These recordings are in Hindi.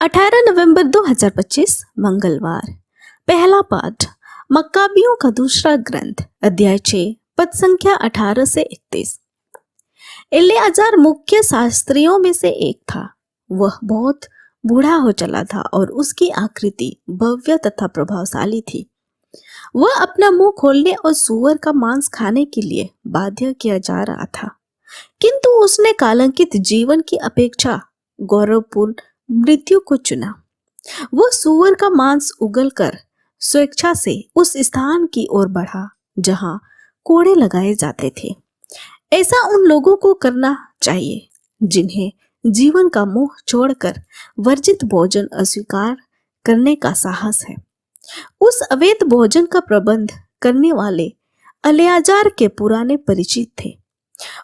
18 नवंबर 2025 मंगलवार। पहला पाठ मक्काबियों का दूसरा ग्रंथ अध्याय 6 पद संख्या 18 से 31। एलियाजार मुख्य शास्त्रियों में से एक था। वह बहुत बूढ़ा हो चला था और उसकी आकृति भव्य तथा प्रभावशाली थी। वह अपना मुंह खोलने और सूअर का मांस खाने के लिए बाध्य किया जा रहा था, किंतु उसने कलंकित जीवन की अपेक्षा गौरवपूर्ण मृत्यु को चुना। वह सूअर का मांस उगलकर स्वेच्छा से उस स्थान की ओर बढ़ा जहां कोड़े लगाए जाते थे। ऐसा उन लोगों को करना चाहिए जिन्हें जीवन का मोह छोड़कर वर्जित भोजन अस्वीकार करने का साहस है। उस अवैध भोजन का प्रबंध करने वाले एलियाजार के पुराने परिचित थे।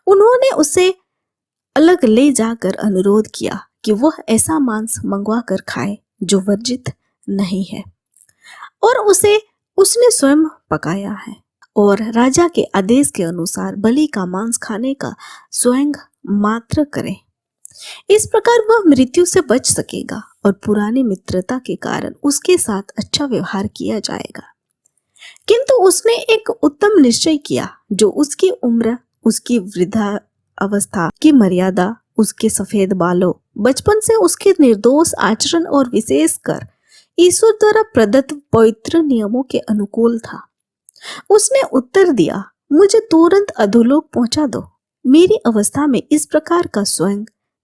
उन्होंने उसे अलग ले जाकर अनुरोध किया कि वह ऐसा मांस मंगवा कर खाए जो वर्जित नहीं है, और उसने स्वयं पकाया है और राजा के आदेश के अनुसार बलि का मांस खाने का स्वयं मात्र करे। इस प्रकार वह मृत्यु से बच सकेगा और पुरानी मित्रता के कारण उसके साथ अच्छा व्यवहार किया जाएगा। किंतु उसने एक उत्तम निश्चय किया जो उसकी उम्र, उसकी वृद्धा अवस्था की मर्यादा, उसके सफेद बालों, बचपन से उसके निर्दोष आचरण और विशेषकर ईश्वर द्वारा प्रदत्त पवित्र नियमों के अनुकूल था। उसने उत्तर दिया, मुझे तुरंत अधोलोक पहुंचा दो। मेरी अवस्था में इस प्रकार का स्वयं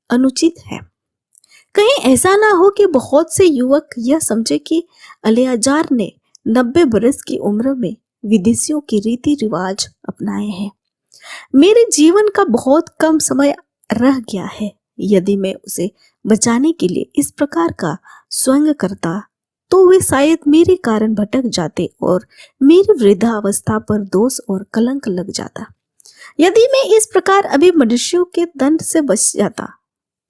अनुचित है। कहीं ऐसा ना हो कि बहुत से युवक यह समझे कि एलियाजार ने 90 बरस की उम्र में विदेशियों के रीति रिवाज अपनाए हैं। मेरे जीवन का बहुत कम समय रह गया है। यदि मैं उसे बचाने के लिए इस प्रकार का स्वयं करता तो वे शायद मेरे कारण भटक जाते और मेरी वृद्धावस्था पर दोष और कलंक लग जाता। यदि मैं इस प्रकार अभी मनुष्यों के दंड से बच जाता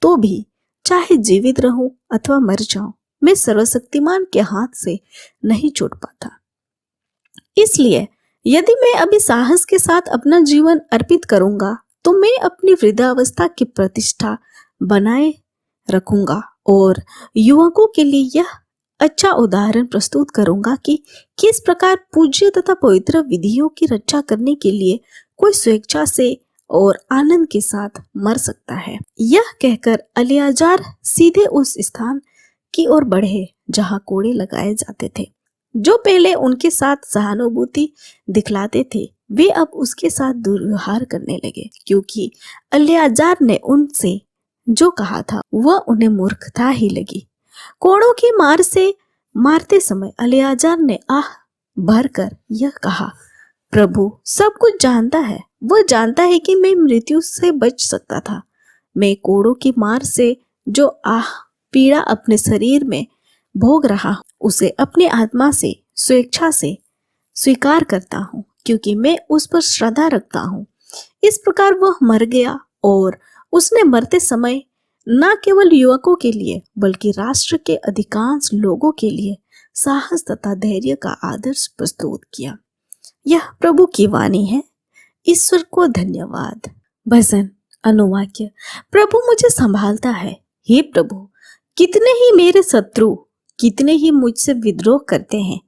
तो भी, चाहे जीवित रहूं अथवा मर जाऊं, मैं सर्वशक्तिमान के हाथ से नहीं छूट पाता। इसलिए यदि मैं अभी साहस के साथ अपना जीवन अर्पित करूंगा तो मैं अपनी वृद्धावस्था की प्रतिष्ठा बनाए रखूंगा और युवकों के लिए यह अच्छा उदाहरण प्रस्तुत करूंगा कि किस प्रकार पूज्य तथा पवित्र विधियों की रक्षा करने के लिए कोई स्वेच्छा से और आनंद के साथ मर सकता है। यह कहकर एलियाजार सीधे उस स्थान की ओर बढ़े जहां कोड़े लगाए जाते थे। जो पहले उनके साथ सहानुभूति दिखलाते थे, वे अब उसके साथ दुर्व्यवहार करने लगे, क्योंकि एलियाजार ने उनसे जो कहा था वह उन्हें मूर्खता ही लगी। कोड़ों की मार से मारते समय एलियाजार ने आह भरकर यह कहा, प्रभु सब कुछ जानता है। वह जानता है कि मैं मृत्यु से बच सकता था। मैं कोड़ों की मार से जो पीड़ा अपने शरीर में भोग रहा हूं, उसे अपनी आत्मा से स्वेच्छा से स्वीकार करता हूं, क्योंकि मैं उस पर श्रद्धा रखता हूं। इस प्रकार वह मर गया और उसने मरते समय न केवल युवकों के लिए बल्कि राष्ट्र के अधिकांश लोगों के लिए साहस तथा धैर्य का आदर्श प्रस्तुत किया। यह प्रभु की वाणी है। ईश्वर को धन्यवाद। भजन अनुवाक्य। प्रभु मुझे संभालता है। हे प्रभु, कितने ही मेरे शत्रु, कितने ही मुझसे विद्रोह करते हैं,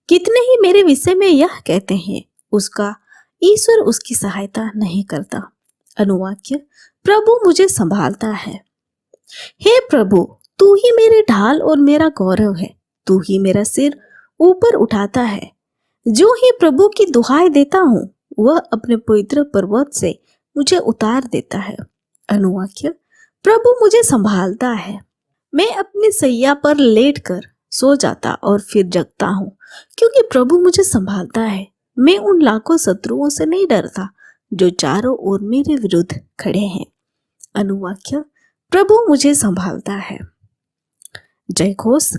कितने ही मेरे विषय में यह कहते हैं, उसका ईश्वर उसकी सहायता नहीं करता। अनुवाक्य। प्रभु मुझे संभालता है। हे प्रभु, तू ही मेरी ढाल और मेरा गौरव है। तू ही मेरा सिर ऊपर उठाता है। जो ही प्रभु की दुहाई देता हूँ, वह अपने पवित्र पर्वत से मुझे उतार देता है। अनुवाक्य। प्रभु मुझे संभालता है। मैं अपनी सैया पर लेटकर सो जाता और फिर जगता हूँ, क्योंकि प्रभु मुझे संभालता है। मैं उन लाखों शत्रुओं से नहीं डरता जो चारों ओर मेरे विरुद्ध खड़े हैं। अनुवाक्य। प्रभु मुझे संभालता है। जय घोष।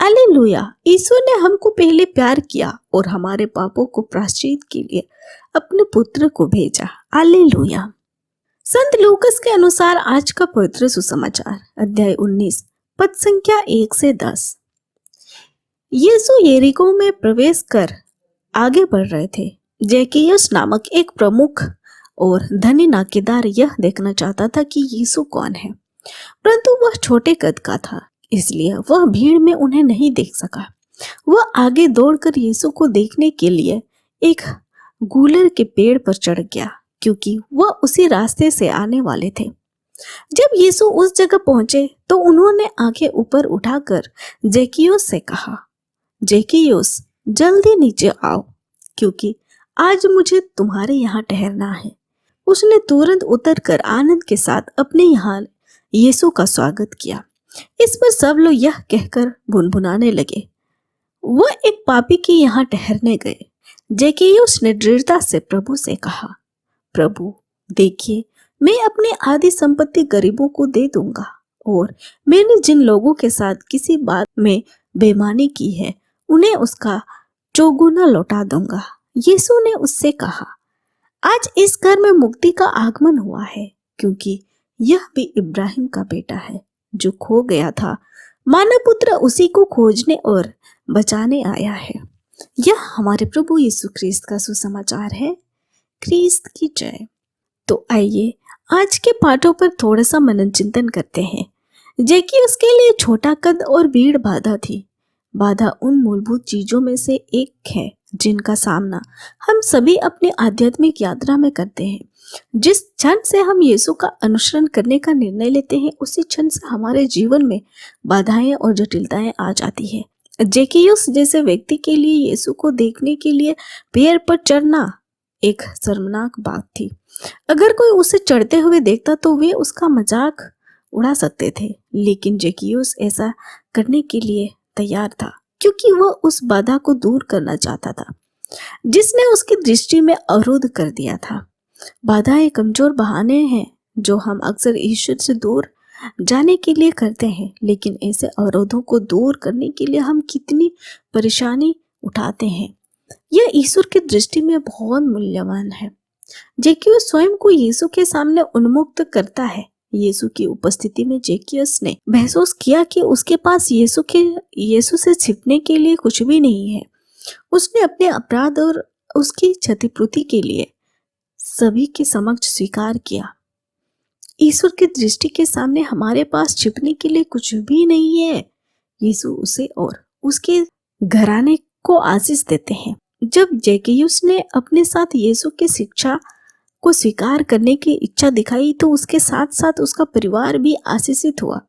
हालेलुया। ईश्वर ने हमको पहले प्यार किया और हमारे पापों को प्रायश्चित के लिए अपने पुत्र को भेजा। हालेलुया। संत लूकस के अनुसार आज का पवित्र सुसमाचार अध्याय 19 पद संख्या 1 से 10। यीशु यरीको में प्रवेश कर आगे बढ़ रहे थे। जक्कैयस नामक एक प्रमुख और धनी नाकेदार यह देखना चाहता था कि यीशु कौन है, परंतु वह छोटे कद का था, इसलिए वह भीड़ में उन्हें नहीं देख सका। वह आगे दौड़कर यीशु को देखने के लिए एक गूलर के पेड़ पर चढ़ गया, क्योंकि वह उसी रास्ते से आने वाले थे। जब यीशु उस जगह पहुंचे तो उन्होंने आंखें ऊपर उठाकर जैकियुस से कहा, जैकियुस, जल्दी नीचे आओ, क्योंकि आज मुझे तुम्हारे यहाँ ठहरना है। उसने तुरंत उतरकर आनंद के साथ अपने यहाँ यीशु का स्वागत किया। इस पर सब लोग यह कहकर भुनभुनाने लगे, वह एक पापी के यहाँ ठहरने गए। जैकियुस ने दृढ़ता से प्रभु से कहा, प्रभु, देखिए, मैं अपनी आधी संपत्ति गरीबों को दे दूंगा, और मैंने जिन लोगों के साथ किसी बात में बेईमानी की है उन्हें उसका चौगुना लौटा दूंगा। यीशु ने उससे कहा, आज इस घर में मुक्ति का आगमन हुआ है, क्योंकि यह भी इब्राहिम का बेटा है। जो खो गया था, मानव पुत्र उसी को खोजने और बचाने आया है। यह हमारे प्रभु यीशु ख्रीस्त का सुसमाचार है। ख्रीस्त की जय। तो आइए आज के पाठों पर थोड़ा सा मनन चिंतन करते हैं। जैकि उसके लिए छोटा कद और भीड़ बाधा थी। बाधा उन मूलभूत चीजों में से एक है जिनका सामना हम सभी अपनी आध्यात्मिक यात्रा में करते हैं। जिस क्षण से हम यीशु का अनुसरण करने का निर्णय लेते हैं, उसी क्षण से हमारे जीवन में बाधाएं और जटिलताएं आ जाती है। जैकियुस जैसे व्यक्ति के लिए यीशु को देखने के लिए पेड़ पर चढ़ना एक शर्मनाक बात थी। अगर कोई उसे चढ़ते हुए देखता तो वे उसका मजाक उड़ा सकते थे, लेकिन जैकियुस ऐसा करने के लिए तैयार था, क्योंकि वह उस बाधा को दूर करना चाहता था जिसने उसकी दृष्टि में अवरोध कर दिया था। बाधाएं कमजोर बहाने हैं जो हम अक्सर ईश्वर से दूर जाने के लिए करते हैं, लेकिन ऐसे अवरोधों को दूर करने के लिए हम कितनी परेशानी उठाते हैं। यह ईश्वर की दृष्टि में बहुत मूल्यवान है। जैकियुस स्वयं को यीशु के सामने उन्मुक्त करता है। यीशु की उपस्थिति में जैकियुस ने महसूस किया कि उसके पास यीशु से छिपने के लिए कुछ भी नहीं है। उसने अपने अपराध और उसकी क्षतिपूर्ति के लिए सभी के समक्ष स्वीकार किया। ईश्वर की दृष्टि के सामने हमारे पास छिपने के लिए कुछ भी नहीं है। यीशु उसे और उसके घराने को आशीष देते हैं। जब जैकियुस ने अपने साथ यीशु की शिक्षा को स्वीकार करने की इच्छा दिखाई तो उसके साथ साथ उसका परिवार भी आशीषित हुआ।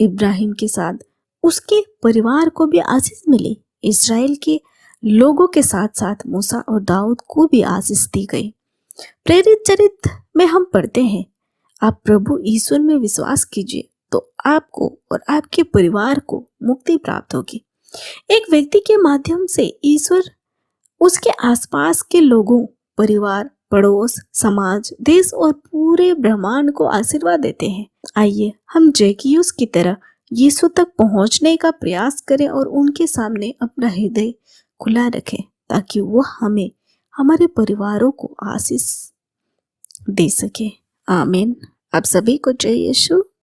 इब्राहिम के साथ उसके परिवार को भी आशीष मिली। इस्राएल के लोगों के साथ साथ मूसा और दाऊद को भी आशीष दी गई। प्रेरित चरित्र में हम पढ़ते हैं, आप प्रभु ईश्वर में विश्वास कीजिए तो आपको और आपके परिवार को मुक्ति प्राप्त होगी। एक व्यक्ति के माध्यम से ईश्वर उसके आसपास के लोगों, परिवार, पड़ोस, समाज, देश और पूरे ब्रह्मांड को आशीर्वाद देते हैं। आइए हम जैकियुस की तरह यीशु तक पहुंचने का प्रयास करें और उनके सामने अपना हृदय खुला रखें, ताकि वह हमें, हमारे परिवारों को आशीष दे सके। आमीन। आप सभी को जय यीशु।